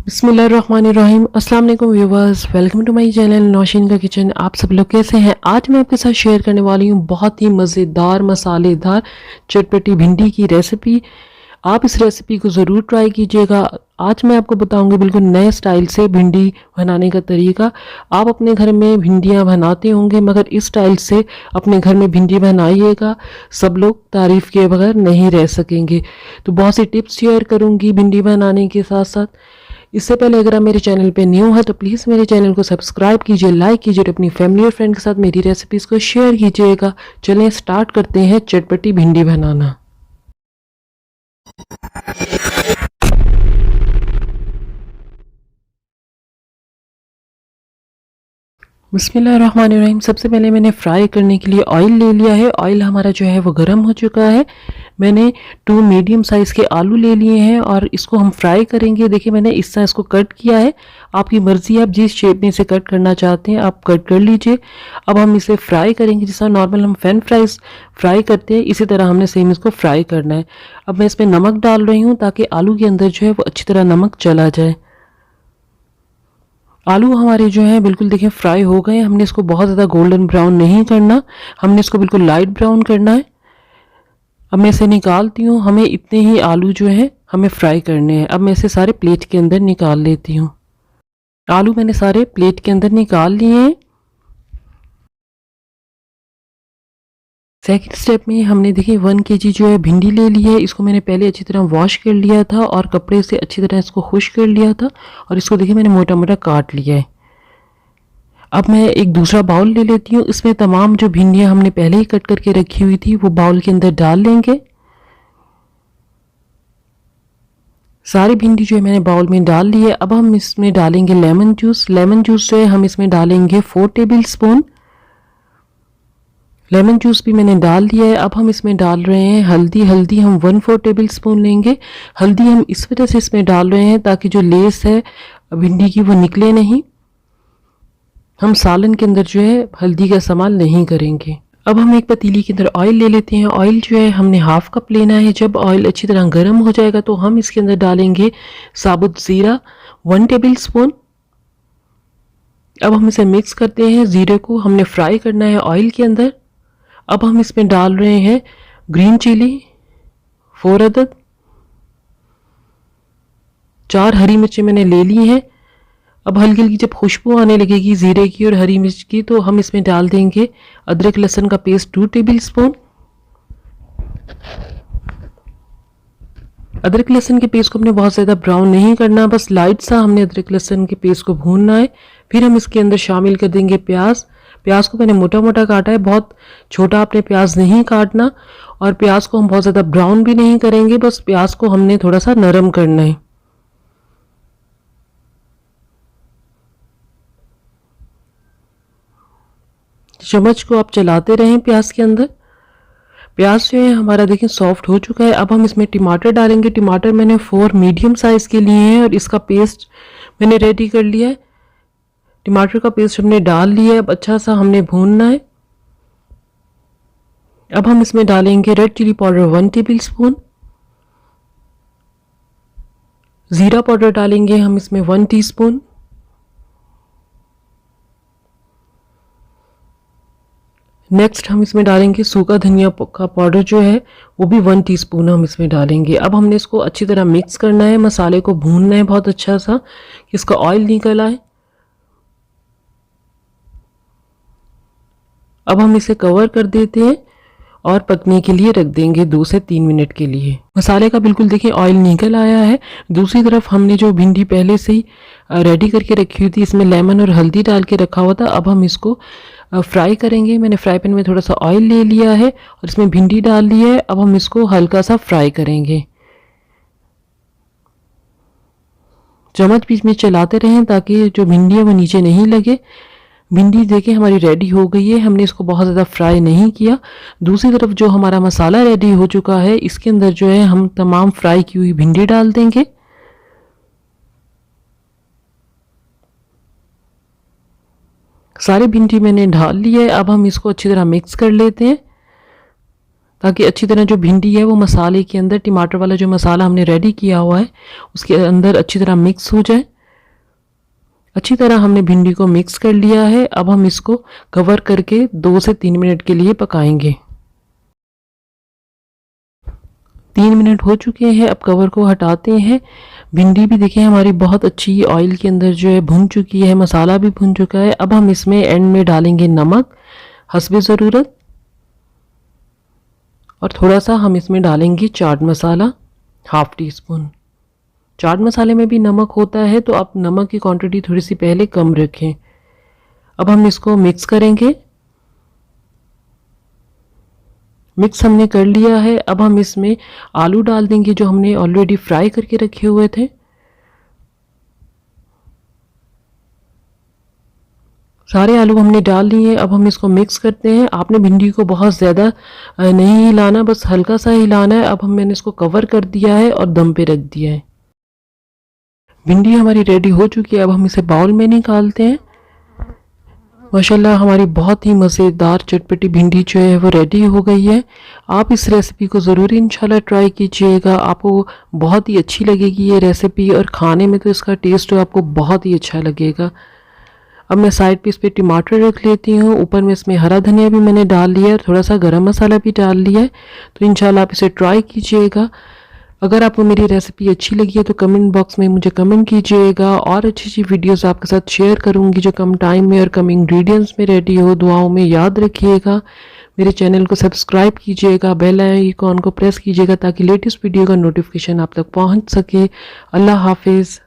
बिस्मिल्लाहिर्रहमानिर्रहीम। अस्सलाम वालेकुम viewers, welcome to my channel Naushin का किचन। आप सब लोग कैसे हैं? आज मैं आपके साथ शेयर करने वाली हूँ बहुत ही मज़ेदार मसालेदार चटपटी भिंडी की रेसिपी। आप इस रेसिपी को ज़रूर ट्राई कीजिएगा। आज मैं आपको बताऊंगी बिल्कुल नए स्टाइल से भिंडी बनाने का तरीका। आप अपने घर में भिंडियाँ बनाते होंगे मगर इस स्टाइल से अपने घर में भिंडी बनाइएगा, सब लोग तारीफ़ किए बगैर नहीं रह सकेंगे। तो बहुत सी टिप्स शेयर करूँगी भिंडी बनाने के साथ साथ। इससे पहले अगर आप मेरे चैनल पे न्यू है तो प्लीज़ मेरे चैनल को सब्सक्राइब कीजिए, लाइक कीजिए और अपनी फैमिली और फ्रेंड के साथ मेरी रेसिपीज़ को शेयर कीजिएगा। चलें स्टार्ट करते हैं चटपटी भिंडी बनाना। बिस्मिल्लाहिर्रहमानिर्रहीम। सबसे पहले मैंने फ्राई करने के लिए ऑयल ले लिया है। ऑयल हमारा जो है वो गर्म हो चुका है। मैंने 2 मीडियम साइज़ के आलू ले लिए हैं और इसको हम फ्राई करेंगे। देखिए मैंने इस तरह इसको कट किया है। आपकी मर्ज़ी, आप जिस शेप में इसे कट करना चाहते हैं आप कट कर लीजिए। अब हम इसे फ्राई करेंगे जैसा नॉर्मल हम फ्रेंच फ्राई करते हैं, इसी तरह हमने सेम इसको फ्राई करना है। अब मैं इसमें नमक डाल रही हूँ ताकि आलू के अंदर जो है वो अच्छी तरह नमक चला जाए। आलू हमारे जो है बिल्कुल देखिए फ्राई हो गए। हमने इसको बहुत ज़्यादा गोल्डन ब्राउन नहीं करना, हमने इसको बिल्कुल लाइट ब्राउन करना है। अब मैं इसे निकालती हूँ। हमें इतने ही आलू जो है हमें फ्राई करने हैं। अब मैं इसे सारे प्लेट के अंदर निकाल लेती हूँ। आलू मैंने सारे प्लेट के अंदर निकाल लिए हैं। सेकंड स्टेप में हमने देखिए 1 kg जो है भिंडी ले ली है। इसको मैंने पहले अच्छी तरह वॉश कर लिया था और कपड़े से अच्छी तरह इसको खुश कर लिया था और इसको देखिए मैंने मोटा मोटा काट लिया है। अब मैं एक दूसरा बाउल ले लेती हूँ। इसमें तमाम जो भिंडियाँ हमने पहले ही कट करके रखी हुई थी वो बाउल के अंदर डाल लेंगे। सारी भिंडी जो है मैंने बाउल में डाल ली है। अब हम इसमें डालेंगे लेमन जूस। लेमन जूस जो है हम इसमें डालेंगे 4 टेबल स्पून। लेमन जूस भी मैंने डाल दिया है। अब हम इसमें डाल रहे हैं हल्दी। हल्दी हम 1/4 टेबल स्पून लेंगे। हल्दी हम इस वजह से इसमें डाल रहे हैं ताकि जो लेस है भिंडी की वो निकले नहीं। हम सालन के अंदर जो है हल्दी का इस्तेमाल नहीं करेंगे। अब हम एक पतीली के अंदर ऑयल ले लेते हैं। ऑयल जो है हमने हाफ कप लेना है। जब ऑयल अच्छी तरह गर्म हो जाएगा तो हम इसके अंदर डालेंगे साबुत ज़ीरा 1 टेबल स्पून। अब हम इसे मिक्स करते हैं। ज़ीरे को हमने फ्राई करना है ऑयल के अंदर। अब हम इसमें डाल रहे हैं ग्रीन चिली 4 अदद। 4 हरी मिर्चें मैंने ले ली हैं। अब हल्की हल्की जब खुशबू आने लगेगी ज़ीरे की और हरी मिर्च की तो हम इसमें डाल देंगे अदरक लहसुन का पेस्ट 2 टेबल स्पून। अदरक लहसुन के पेस्ट को हमने बहुत ज़्यादा ब्राउन नहीं करना, बस लाइट सा हमने अदरक लहसुन के पेस्ट को भूनना है। फिर हम इसके अंदर शामिल कर देंगे प्याज। प्याज को मैंने मोटा मोटा काटा है, बहुत छोटा आपने प्याज नहीं काटना। और प्याज को हम बहुत ज़्यादा ब्राउन भी नहीं करेंगे, बस प्याज को हमने थोड़ा सा नरम करना है। चम्मच को आप चलाते रहें प्याज के अंदर। प्याज जो है हमारा देखिए सॉफ्ट हो चुका है। अब हम इसमें टमाटर डालेंगे। टमाटर मैंने 4 मीडियम साइज़ के लिए हैं और इसका पेस्ट मैंने रेडी कर लिया है। टमाटर का पेस्ट हमने डाल लिया है। अब अच्छा सा हमने भूनना है। अब हम इसमें डालेंगे red chilli powder 1 tablespoon. ज़ीरा पाउडर डालेंगे हम इसमें 1 टीस्पून। नेक्स्ट हम इसमें डालेंगे सूखा धनिया का पाउडर जो है वो भी 1 टीस्पून हम इसमें डालेंगे। अब हमने इसको अच्छी तरह मिक्स करना है, मसाले को भूनना है बहुत अच्छा सा कि इसका ऑयल निकल आए। अब हम इसे कवर कर देते हैं और पकने के लिए रख देंगे 2 से 3 मिनट के लिए। मसाले का बिल्कुल देखिए ऑयल निकल आया है। दूसरी तरफ हमने जो भिंडी पहले से ही रेडी करके रखी हुई थी, इसमें लेमन और हल्दी डाल के रखा हुआ था। अब हम इसको फ्राई करेंगे। मैंने फ्राई पैन में थोड़ा सा ऑयल ले लिया है और इसमें भिंडी डाल ली है। अब हम इसको हल्का सा फ्राई करेंगे। चम्मच बीच में चलाते रहें ताकि जो भिंडी है वो नीचे नहीं लगे। भिंडी देखिए हमारी रेडी हो गई है। हमने इसको बहुत ज़्यादा फ्राई नहीं किया। दूसरी तरफ जो हमारा मसाला रेडी हो चुका है इसके अंदर जो है हम तमाम फ्राई की हुई भिंडी डाल देंगे। सारी भिंडी मैंने डाल ली है। अब हम इसको अच्छी तरह मिक्स कर लेते हैं ताकि अच्छी तरह जो भिंडी है वो मसाले के अंदर, टमाटर वाला जो मसाला हमने रेडी किया हुआ है उसके अंदर अच्छी तरह मिक्स हो जाए। अच्छी तरह हमने भिंडी को मिक्स कर लिया है। अब हम इसको कवर करके 2 से 3 मिनट के लिए पकाएंगे। 3 मिनट हो चुके हैं, अब कवर को हटाते हैं। भिंडी भी देखिए हमारी बहुत अच्छी ऑयल के अंदर जो है भुन चुकी है, मसाला भी भुन चुका है। अब हम इसमें एंड में डालेंगे नमक हस्बे ज़रूरत, और थोड़ा सा हम इसमें डालेंगे chaat masala, half tea spoon. चाट मसाले में भी नमक होता है, तो आप नमक की क्वांटिटी थोड़ी सी पहले कम रखें। अब हम इसको मिक्स करेंगे। मिक्स हमने कर लिया है। अब हम इसमें आलू डाल देंगे जो हमने ऑलरेडी फ्राई करके रखे हुए थे। सारे आलू हमने डाल लिए। अब हम इसको मिक्स करते हैं। आपने भिंडी को बहुत ज़्यादा नहीं हिलाना, बस हल्का सा हिलाना है। अब मैंने इसको कवर कर दिया है और दम पे रख दिया है। भिंडी हमारी रेडी हो चुकी है। अब हम इसे बाउल में निकालते हैं। माशाल्लाह हमारी बहुत ही मज़ेदार चटपटी भिंडी जो है वो रेडी हो गई है। आप इस रेसिपी को ज़रूर इंशाल्लाह ट्राई कीजिएगा, आपको बहुत ही अच्छी लगेगी ये रेसिपी, और खाने में तो इसका टेस्ट जो आपको बहुत ही अच्छा लगेगा। अब मैं साइड पे इस पर टमाटर रख लेती हूँ। ऊपर में इसमें हरा धनिया भी मैंने डाल लिया है, थोड़ा सा गरम मसाला भी डाल लिया है। तो इंशाल्लाह आप इसे ट्राई कीजिएगा। अगर आपको मेरी रेसिपी अच्छी लगी है तो कमेंट बॉक्स में मुझे कमेंट कीजिएगा, और अच्छी अच्छी वीडियोस आपके साथ शेयर करूंगी जो कम टाइम में और कम इंग्रेडिएंट्स में रेडी हो। दुआओं में याद रखिएगा। मेरे चैनल को सब्सक्राइब कीजिएगा, बेल आइकॉन को प्रेस कीजिएगा ताकि लेटेस्ट वीडियो का नोटिफिकेशन आप तक पहुंच सके। अल्लाह हाफिज़।